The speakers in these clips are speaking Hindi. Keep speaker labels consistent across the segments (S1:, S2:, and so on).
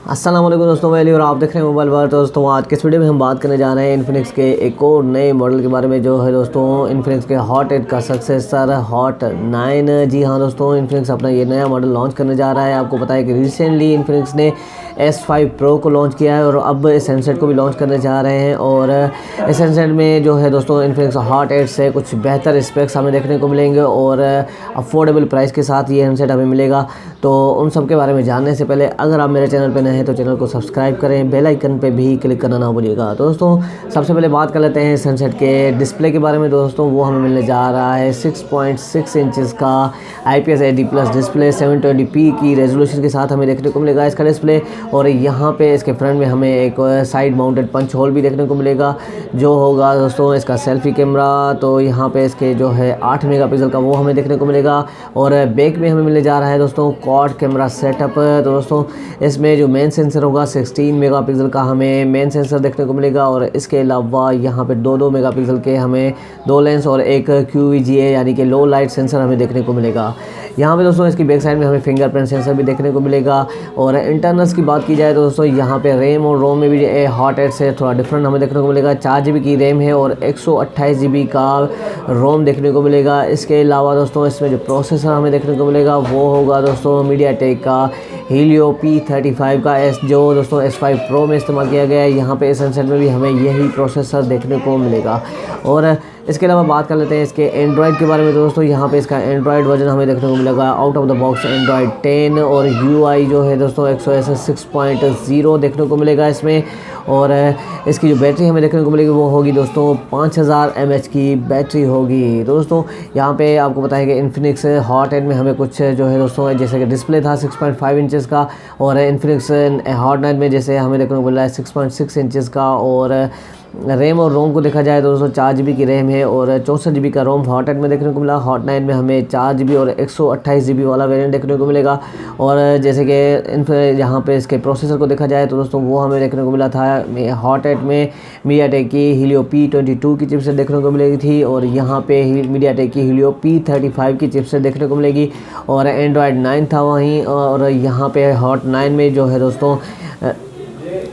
S1: अस्सलाम वालेकुम दोस्तों, मैं अली और आप देख रहे हैं मोबाइल वर्ल्ड। दोस्तों आज के इस वीडियो में हम बात करने जा रहे हैं इन्फिनिक्स के एक और नए मॉडल के बारे में, जो है दोस्तों इन्फिनिक्स के हॉट 8 का सक्सेसर हॉट 9। जी हाँ दोस्तों, इन्फिनिक्स अपना ये नया मॉडल लॉन्च करने जा रहा है। आपको पता है कि रिसेंटली इन्फिनिक्स ने S5 Pro को लॉन्च किया है और अब इस हैंडसेट को भी लॉन्च करने जा रहे हैं। और इस हैंडसेट में जो है दोस्तों इन्फिनिक्स हॉट 8 से कुछ बेहतर स्पेक्स हमें देखने को मिलेंगे और अफोर्डेबल प्राइस के साथ ये हैंडसेट हमें मिलेगा। तो उन सब के बारे में जानने से पहले अगर आप मेरे चैनल पर नए हैं तो चैनल को सब्सक्राइब करें, बेल आइकन पे भी क्लिक करना ना भूलिएगा। तो दोस्तों सबसे पहले बात कर लेते हैं इस हैंडसेट के डिस्प्ले के बारे में। दोस्तों वो हमें मिलने जा रहा है 6.6 इंचज़ का IPS HD+ डिस्प्ले 720p की रेजोल्यूशन के साथ हमें देखने को मिलेगा इसका डिस्प्ले। और यहाँ पे इसके फ्रंट में हमें एक साइड माउंटेड पंच होल भी देखने को मिलेगा, जो होगा दोस्तों इसका सेल्फी कैमरा। तो यहाँ पे इसके जो है 8 मेगापिक्सल का वो हमें देखने को मिलेगा। और बैक में हमें मिलने जा रहा है दोस्तों क्वाड कैमरा सेटअप। तो दोस्तों इसमें जो मेन सेंसर होगा 16 मेगापिक्सल का हमें मेन सेंसर देखने को मिलेगा। और इसके अलावा यहाँ पे 2 मेगापिक्सल के हमें 2 लेंस और एक QVGA यानी कि लो लाइट सेंसर हमें देखने को मिलेगा। यहाँ पे दोस्तों इसकी बैक साइड में हमें फिंगरप्रिंट सेंसर भी देखने को मिलेगा। और इंटरनल्स की बात की जाए तो दोस्तों यहाँ पे रैम और रोम में भी हॉट 8 से थोड़ा डिफरेंट हमें देखने को मिलेगा। 4 GB की रैम है और 128 GB का रोम देखने को मिलेगा। इसके अलावा दोस्तों इसमें जो प्रोसेसर हमें देखने को मिलेगा वो होगा दोस्तों मीडियाटेक का Helio P35 का जो दोस्तों S5 Pro में इस्तेमाल किया गया है। यहाँ पे इस हैंडसेट में भी हमें यही प्रोसेसर देखने को मिलेगा। और इसके अलावा बात कर लेते हैं इसके एंड्रॉयड के बारे में। तो दोस्तों यहाँ पे इसका एंड्रॉयड वर्जन हमें देखने को मिलेगा out of the box Android 10 और UI जो है दोस्तों 6.0 देखने को मिलेगा इसमें। और इसकी जो बैटरी हमें देखने को मिलेगी वो होगी दोस्तों 5000 mAh की बैटरी होगी। तो दोस्तों यहाँ पे आपको पता है कि इन्फिनिक्स हॉट 8 में हमें कुछ जो है दोस्तों जैसे कि डिस्प्ले था 6.5 इंचज़ का, और इन्फिनिक्स हॉट 9 में जैसे हमें देखने को मिला है 6.6 इंचज़ का। और रैम और रोम को देखा जाए तो दोस्तों 4 GB की रैम है और 64 GB का रोम हॉट 8 में देखने को मिला। हॉट 9 में हमें 4 GB और 128 GB वाला वेरिएंट देखने को मिलेगा। और जैसे कि यहाँ पे इसके प्रोसेसर को देखा जाए तो दोस्तों वो हमें देखने को मिला था हॉट 8 में मीडियाटेक की Helio P22 की चिपसेट देखने को मिलेगी थी, और यहाँ पे मीडियाटेक की Helio P35 की चिपसेट देखने को मिलेगी। और एंड्रॉयड 9 था वहीं, और यहाँ पे हॉट 9 में जो है दोस्तों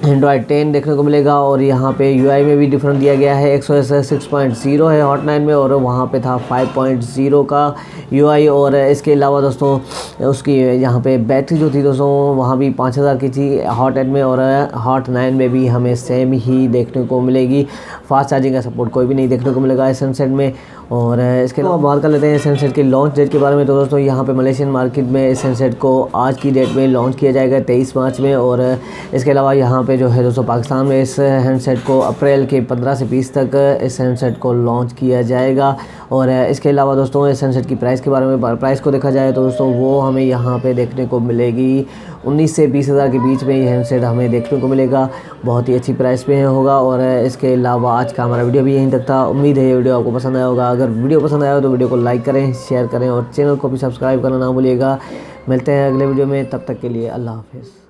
S1: एंड्रॉयड 10 देखने को मिलेगा। और यहाँ पे UI में भी डिफरेंट दिया गया है, 6.0 है हॉट 9 में और वहाँ पे था 5.0 का UI। और इसके अलावा दोस्तों उसकी यहाँ पे बैटरी जो थी दोस्तों वहाँ भी 5000 की थी हॉट 8 में, और हॉट 9 में भी हमें सेम ही देखने को मिलेगी। फास्ट चार्जिंग का सपोर्ट कोई भी नहीं देखने को मिलेगा इस हैंडसेट में। और इसके अलावा बात कर लेते हैं इस हैंडसेट की लॉन्च डेट के बारे में। तो दोस्तों यहाँ पे मलेशियन मार्केट में इस हैंडसेट को आज की डेट में लॉन्च किया जाएगा 23 मार्च में। और इसके अलावा यहाँ पे जो है दोस्तों पाकिस्तान में इस हैंडसेट को अप्रैल के 15 से 20 तक इस हैंडसेट को लॉन्च किया जाएगा। और इसके अलावा दोस्तों इस हैंडसेट की प्राइस के बारे में, प्राइस को देखा जाए तो दोस्तों वो हमें यहाँ पे देखने को मिलेगी 19 से 20 हज़ार के बीच में ये हैंडसेट हमें देखने को मिलेगा। बहुत ही अच्छी प्राइस पे होगा। और इसके अलावा आज का हमारा वीडियो भी यहीं तक था। उम्मीद है ये वीडियो आपको पसंद आया होगा। अगर वीडियो पसंद आया हो तो वीडियो को लाइक करें, शेयर करें और चैनल को भी सब्सक्राइब करना ना भूलिएगा। मिलते हैं अगले वीडियो में, तब तक के लिए अल्लाह हाफ़िज़।